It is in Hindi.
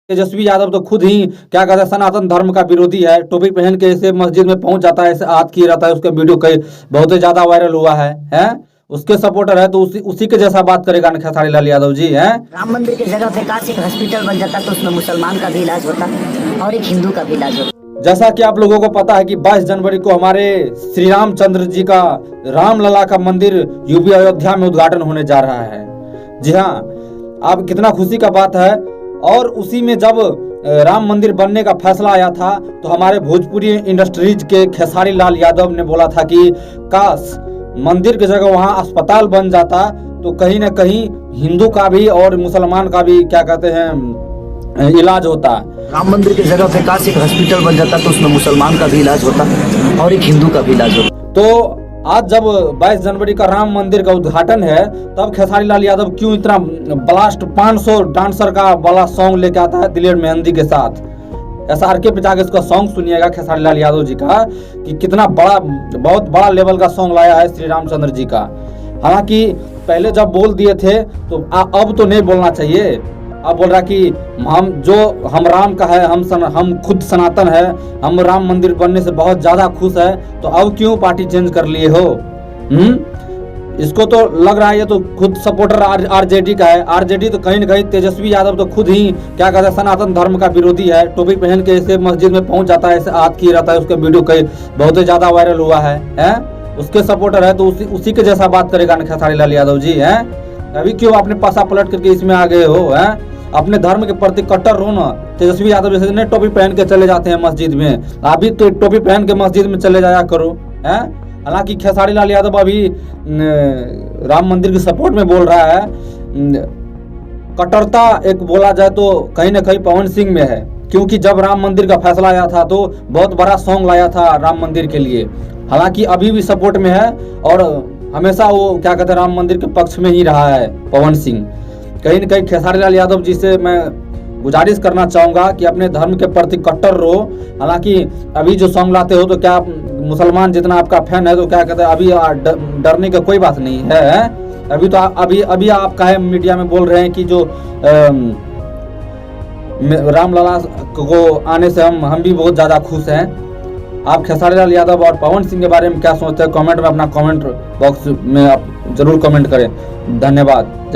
तेजस्वी यादव तो खुद ही क्या कहते हैं सनातन धर्म का विरोधी है। टोपी पहन के ऐसे मस्जिद में पहुंच जाता है, ऐसे हाथ किए रहता है, उसका वीडियो कई बहुत ही ज्यादा वायरल हुआ है? उसके सपोर्टर है तो उसी के जैसा बात करेगा ना खेसारी लाल यादव जी हैं। राम मंदिर की जगह पे काश एक हॉस्पिटल बन जाता तो उसमें मुसलमान का भी इलाज होता और एक हिंदू का भी इलाज होता। जैसा कि आप लोगों को पता है कि 22 जनवरी को हमारे श्री रामचंद्र जी का रामलला का मंदिर यूपी अयोध्या में उद्घाटन होने जा रहा है। जी हाँ, आप कितना खुशी का बात है। और उसी में जब राम मंदिर बनने का फैसला आया था तो हमारे भोजपुरी इंडस्ट्रीज के खेसारी लाल यादव ने बोला था कि काश मंदिर की जगह वहाँ अस्पताल बन जाता तो कहीं ना कहीं हिंदू का भी और मुसलमान का भी क्या कहते हैं इलाज होता। राम मंदिर की जगह पे काश एक हॉस्पिटल बन जाता तो उसमें मुसलमान का भी इलाज होता और एक हिंदू का भी इलाज होता। तो आज जब 22 जनवरी का राम मंदिर का उद्घाटन है तब खेसारी लाल यादव क्यों इतना ब्लास्ट 500 डांसर का बड़ा सॉन्ग लेके आता है दिलेर मेहंदी के साथ। SRK पे जाके इसका सॉन्ग सुनिएगा खेसारी लाल यादव जी का कि कितना बड़ा बहुत बड़ा लेवल का सॉन्ग लाया है श्री रामचंद्र जी का। हालांकि पहले जब बोल दिए थे तो अब तो नहीं बोलना चाहिए। अब बोल रहा कि हम राम का है, हम खुद सनातन है, हम राम मंदिर बनने से बहुत ज्यादा खुश है, तो अब क्यों पार्टी चेंज कर लिए हो? इसको तो लग रहा है ये तो खुद सपोर्टर आरजेडी का है। आरजेडी तो कहीं ना कहीं तेजस्वी यादव तो खुद ही क्या कहते हैं सनातन धर्म का विरोधी है। टोपी पहन के ऐसे मस्जिद में पहुंच जाता है, ऐसे हाथ किए रहता है, उसका वीडियो कई बहुत ही ज्यादा वायरल हुआ है? उसके सपोर्टर है तो उसी के जैसा बात करेगा ना खेसारी लाल यादव जी हैं। अभी क्यों आपने पासा पलट करके इसमें आ गए हो? अपने धर्म के प्रति कट्टर रहो ना। तेजस्वी यादव जैसे नहीं टोपी पहन के चले जाते हैं मस्जिद में, आप भी तो टोपी पहन के मस्जिद में चले जाया करो। हालांकि खेसारी लाल यादव अभी राम मंदिर के सपोर्ट में बोल रहा है। कट्टरता एक बोला जाए तो कहीं ना कहीं पवन सिंह में है, क्योंकि जब राम मंदिर का फैसला आया था तो बहुत बड़ा सॉन्ग लाया था राम मंदिर के लिए। हालांकि अभी भी सपोर्ट में है और हमेशा वो क्या कहते हैं राम मंदिर के पक्ष में ही रहा है पवन सिंह। कहीं न कहीं खेसारी लाल यादव जी से मैं गुजारिश करना चाहूँगा कि अपने धर्म के प्रति कट्टर रहो। हालांकि अभी जो सॉन्ग लाते हो तो क्या मुसलमान जितना आपका फैन है तो क्या कहते हैं अभी डरने की कोई बात नहीं है। अभी तो अभी आप काहे मीडिया में बोल रहे हैं कि जो रामलला को आने से हम भी बहुत ज़्यादा खुश हैं। आप खेसारी लाल यादव और पवन सिंह के बारे में क्या सोचते हैं? कमेंट में अपना कमेंट बॉक्स में आप जरूर कमेंट करें। धन्यवाद। जय